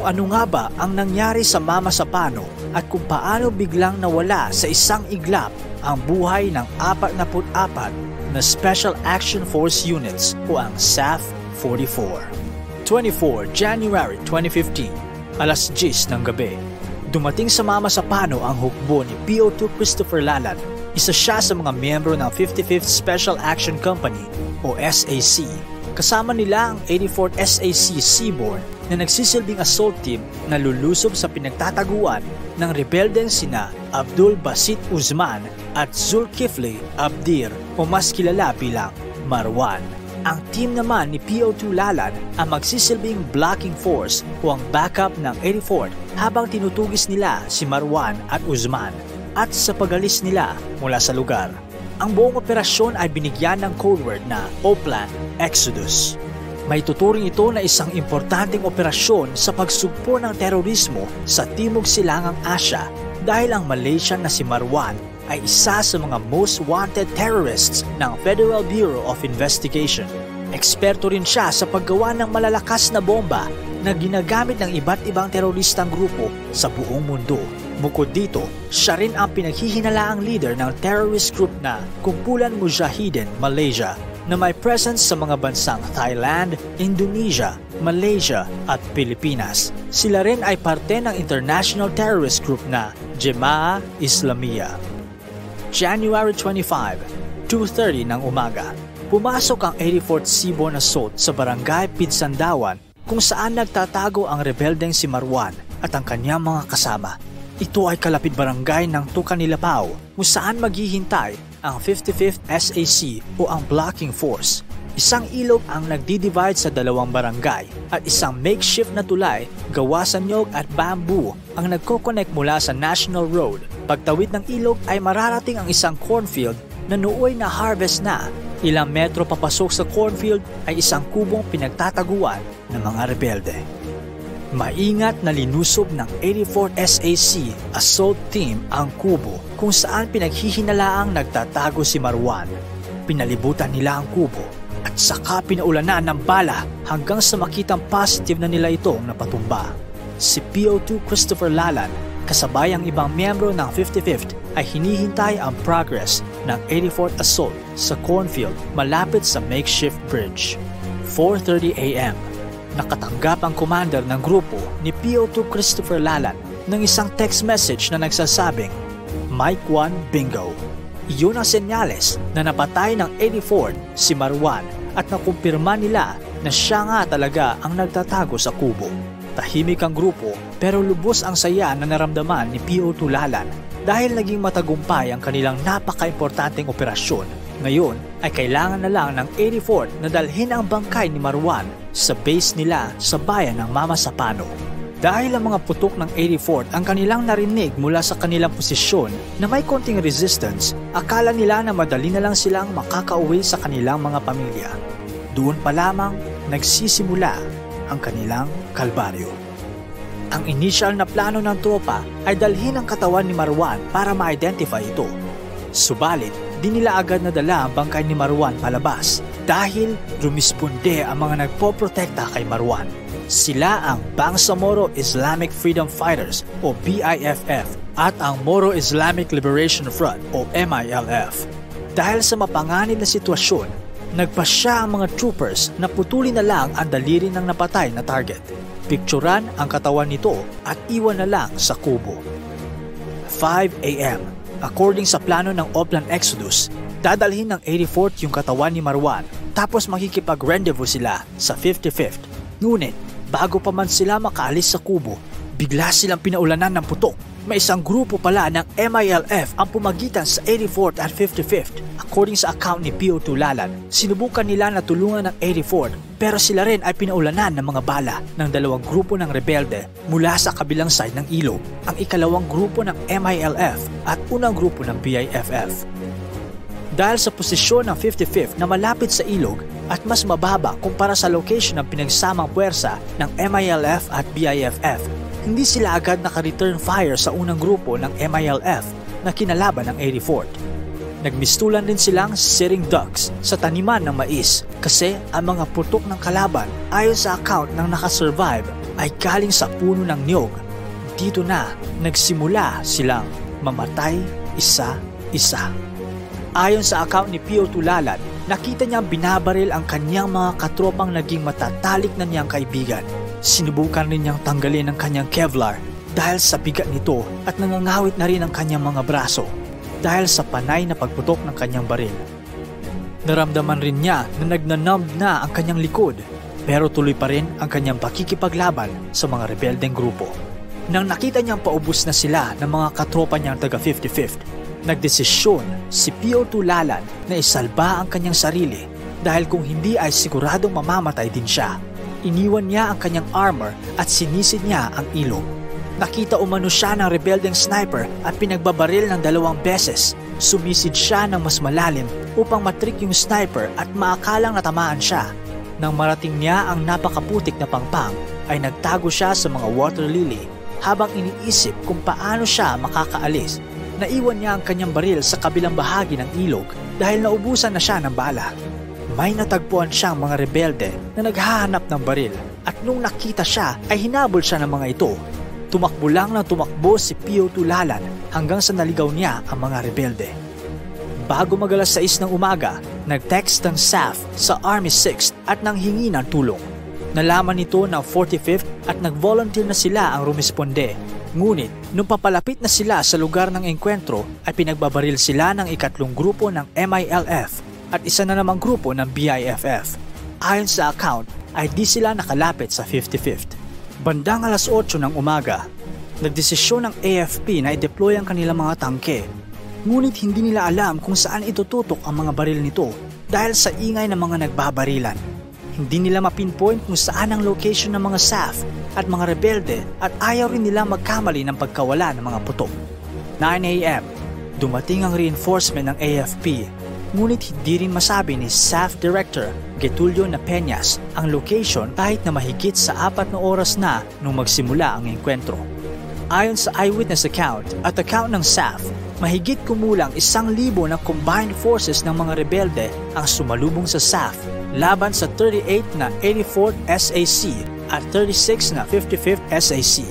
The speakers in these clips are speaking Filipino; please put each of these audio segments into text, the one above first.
ano nga ba ang nangyari sa Mama Sapano at kung paano biglang nawala sa isang iglap ang buhay ng 44 na Special Action Force Units o ang SAF-44. 24 January 2015, alas 10 ng gabi. Dumating sa Mama Sapano ang hukbo ni PO2 Christopher Lalan. Isa siya sa mga miyembro ng 55th Special Action Company o SAC. Kasama nila ang 84th SAC Seabourn na nagsisilbing assault team na lulusob sa pinagtataguan ng rebeldeng sina Abdul Basit Uzman at Zulkifli Abdir o mas kilala bilang Marwan. Ang team naman ni PO2 Lalan ang magsisilbing blocking force o ang backup ng 84th habang tinutugis nila si Marwan at Uzman at sa pag-alis nila mula sa lugar. Ang buong operasyon ay binigyan ng codeword na Oplan Exodus. May tuturing ito na isang importanteng operasyon sa pagsugpo ng terorismo sa Timog Silangang Asya dahil ang Malaysian na si Marwan ay isa sa mga most wanted terrorists ng Federal Bureau of Investigation. Eksperto rin siya sa paggawa ng malalakas na bomba na ginagamit ng iba't ibang teroristang grupo sa buong mundo. Bukod dito, siya rin ang pinaghihinalaang leader ng terrorist group na Kumpulan Mujahidin Malaysia na may presence sa mga bansang Thailand, Indonesia, Malaysia at Pilipinas. Sila rin ay parte ng international terrorist group na Jemaah Islamiyah. January 25, 2:30 ng umaga. Pumasok ang 84th Seabourn Assault sa barangay Pidsandawan kung saan nagtatago ang rebeldeng si Marwan at ang kanyang mga kasama. Ito ay kalapit barangay ng Tukanilapao kung saan maghihintay ang 55th SAC o ang blocking force. Isang ilog ang nagdi-divide sa dalawang barangay at isang makeshift na tulay gawa sa nyog at bamboo ang nagko-connect mula sa National Road. Pagtawid ng ilog ay mararating ang isang cornfield na nooy na harvest na. Ilang metro papasok sa cornfield ay isang kubong pinagtataguan ng mga rebelde. Maingat na linusob ng 84th SAC assault team ang kubo kung saan pinaghihinalaang nagtatago si Marwan. Pinalibutan nila ang kubo at saka pinaulanan ng bala hanggang sa makitang positive na nila itong napatumba. Si PO2 Christopher Lalan kasabay ang ibang miyembro ng 55th ay hinihintay ang progress ng 84th assault sa cornfield malapit sa makeshift bridge. 4:30 AM. Nakatanggap ang commander ng grupo ni PO2 Christopher Lalan ng isang text message na nagsasabing, Mike 1 Bingo. Iyon ang senyales na napatay ng 84th si Marwan at nakumpirma nila na siya nga talaga ang nagtatago sa kubo. Tahimik ang grupo pero lubos ang saya na naramdaman ni PO2 Lalan dahil naging matagumpay ang kanilang napaka-importanteng operasyon. Ngayon ay kailangan na lang ng 84th na dalhin ang bangkay ni Marwan sa base nila sa bayan ng Mama Sapano. Dahil ang mga putok ng 84th ang kanilang narinig mula sa kanilang posisyon na may konting resistance, akala nila na madali na lang silang makakauwi sa kanilang mga pamilya. Doon pa lamang nagsisimula ang kanilang kalbaryo. Ang initial na plano ng tropa ay dalhin ang katawan ni Marwan para ma-identify ito. Subalit, di nila agad nadala ang bangkay ni Marwan palabas dahil rumisponde ang mga nagpoprotekta kay Marwan. Sila ang Bangsamoro Islamic Freedom Fighters o BIFF at ang Moro Islamic Liberation Front o MILF. Dahil sa mapanganib na sitwasyon, nagpasya ang mga troopers na putulin na lang ang daliri ng napatay na target. Pikturan ang katawan nito at iwan na lang sa kubo. 5 AM. According sa plano ng Oplan Exodus, dadalhin ng 84th yung katawan ni Marwan tapos makikipag-rendezvous sila sa 55th. Ngunit, bago pa man sila makaalis sa kubo, bigla silang pinaulanan ng putok. May isang grupo pala ng MILF ang pumagitan sa 84th at 55th. According sa account ni PO2 Lalan, sinubukan nila na tulungan ng 84th pero sila rin ay pinaulanan ng mga bala ng dalawang grupo ng rebelde mula sa kabilang side ng ilog, ang ikalawang grupo ng MILF at unang grupo ng BIFF. Dahil sa posisyon ng 55th na malapit sa ilog at mas mababa kumpara sa location ng pinagsamang puwersa ng MILF at BIFF, hindi sila agad naka-return fire sa unang grupo ng MILF na kinalaban ng 84th. Nagmistulan din silang sitting ducks sa taniman ng mais kasi ang mga putok ng kalaban ayon sa account ng nakasurvive ay galing sa puno ng niyog. Dito na nagsimula silang mamatay isa-isa. Ayon sa account ni Pio Tulalan, nakita niyang binabaril ang kanyang mga katropang naging matatalik na niyang kaibigan. Sinubukan rin niyang tanggalin ang kanyang Kevlar dahil sa bigat nito at nangangawit na rin ang kanyang mga braso dahil sa panay na pagputok ng kanyang baril. Naramdaman rin niya na nagnanumb na ang kanyang likod pero tuloy pa rin ang kanyang pakikipaglaban sa mga rebeldeng grupo. Nang nakita niyang paubos na sila ng mga katropa niyang taga 55th, nagdesisyon si Pio Tulalan na isalba ang kanyang sarili dahil kung hindi ay siguradong mamamatay din siya. Iniwan niya ang kanyang armor at sinisid niya ang ilog. Nakita umano siya ng rebeldeng sniper at pinagbabaril ng 2 beses. Sumisid siya ng mas malalim upang matrik yung sniper at maakalang natamaan siya. Nang marating niya ang napakaputik na pangpang ay nagtago siya sa mga water lily habang iniisip kung paano siya makakaalis. Naiwan niya ang kanyang baril sa kabilang bahagi ng ilog dahil naubusan na siya ng bala. May natagpuan siyang mga rebelde na naghahanap ng baril at nung nakita siya ay hinabol siya ng mga ito. Tumakbo lang ng tumakbo si Pio Tulalan hanggang sa naligaw niya ang mga rebelde. Bago mag-alas 6 ng umaga, nag-text ang SAF sa Army 6th at nanghingi ng tulong. Nalaman nito ng 45th at nag-volunteer na sila ang rumisponde. Ngunit, nung papalapit na sila sa lugar ng engkwentro ay pinagbabaril sila ng ikatlong grupo ng MILF at isa na namang grupo ng BIFF. Ayon sa account ay di sila nakalapit sa 55th. Bandang alas 8 ng umaga, nagdesisyon ng AFP na i-deploy ang kanilang mga tangke. Ngunit hindi nila alam kung saan itututok ang mga baril nito dahil sa ingay ng mga nagbabarilan. Hindi nila mapinpoint kung saan ang location ng mga SAF at mga rebelde at ayaw rin nila magkamali ng pagkawala ng mga putok. 9 AM, dumating ang reinforcement ng AFP. Ngunit hindi rin masabi ni SAF Director Getulio Napeñas ang location kahit na mahigit sa 4 na oras na nung magsimula ang engkwentro. Ayon sa eyewitness account at account ng SAF, mahigit kumulang 1,000 na combined forces ng mga rebelde ang sumalubong sa SAF laban sa 38 na 84th SAC at 36 na 55th SAC.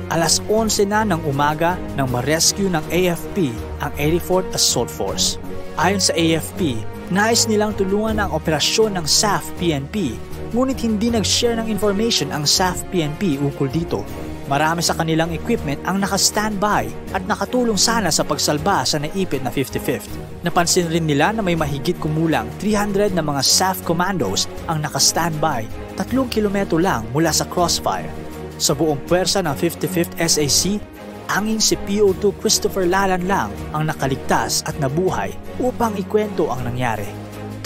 Alas 11 na ng umaga nang ma-rescue ng AFP ang 84th Assault Force. Ayon sa AFP, nais nilang tulungan ang operasyon ng SAF-PNP, ngunit hindi nag-share ng information ang SAF-PNP ukol dito. Marami sa kanilang equipment ang naka-standby at nakatulong sana sa pagsalba sa naipit na 55th. Napansin rin nila na may mahigit kumulang 300 na mga SAF commandos ang naka-standby 3 kilometro lang mula sa crossfire. Sa buong puwersa ng 55th SAC, anging si PO2 Christopher Lalan lang ang nakaligtas at nabuhay upang ikwento ang nangyari.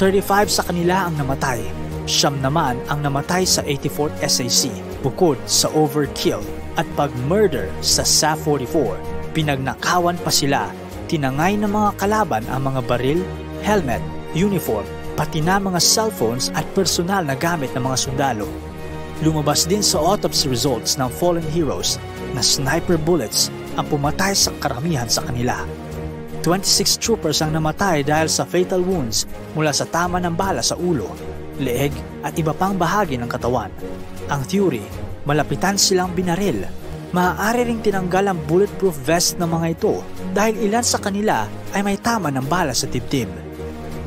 35 sa kanila ang namatay. 9 naman ang namatay sa 84th SAC. Bukod sa overkill at pag-murder sa SAF-44, pinagnakawan pa sila. Tinangay ng mga kalaban ang mga baril, helmet, uniform, pati na mga cellphones at personal na gamit ng mga sundalo. Lumabas din sa autopsy results ng fallen heroes na sniper bullets ang pumatay sa karamihan sa kanila. 26 troopers ang namatay dahil sa fatal wounds mula sa tama ng bala sa ulo, leeg at iba pang bahagi ng katawan. Ang theory, malapitan silang binaril. Maaari ring tinanggal ang bulletproof vest ng mga ito dahil ilan sa kanila ay may tama ng bala sa dibdib.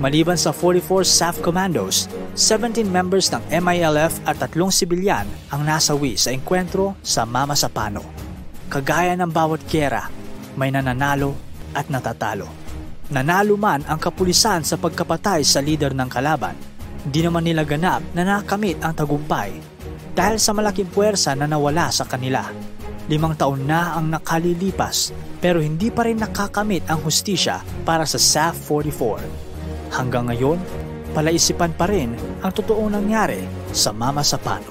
Maliban sa 44 SAF commandos, 17 members ng MILF at 3 sibilyan ang nasawi sa engkwentro sa Mama Sapano. Kagaya ng bawat giyera, may nananalo at natatalo. Nanalo man ang kapulisan sa pagkapatay sa leader ng kalaban, di naman nila ganap na nakamit ang tagumpay dahil sa malaking puwersa na nawala sa kanila. 5 taon na ang nakalilipas pero hindi pa rin nakakamit ang hustisya para sa SAF-44. Hanggang ngayon, palaisipan pa rin ang totoong nangyari sa Mama Sapano.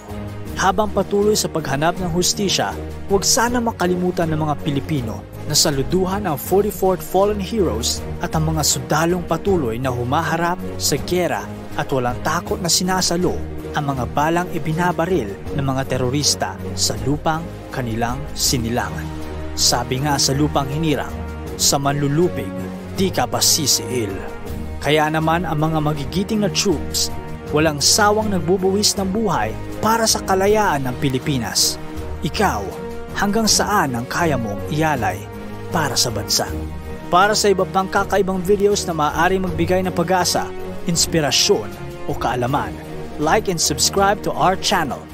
Habang patuloy sa paghanap ng hustisya, huwag sana makalimutan ng mga Pilipino na saluduhan ang 44th Fallen Heroes at ang mga sundalong patuloy na humaharap sa giyera at walang takot na sinasalo ang mga balang ibinabaril ng mga terorista sa lupang kanilang sinilangan. Sabi nga sa lupang hinirang, sa manlulupig, di ka pa sisiil. Kaya naman ang mga magigiting na troops walang sawang nagbubuwis ng buhay para sa kalayaan ng Pilipinas. Ikaw, hanggang saan ang kaya mong ialay para sa bansa? Para sa iba pang kakaibang videos na maaaring magbigay ng pag-asa, inspirasyon o kaalaman, like and subscribe to our channel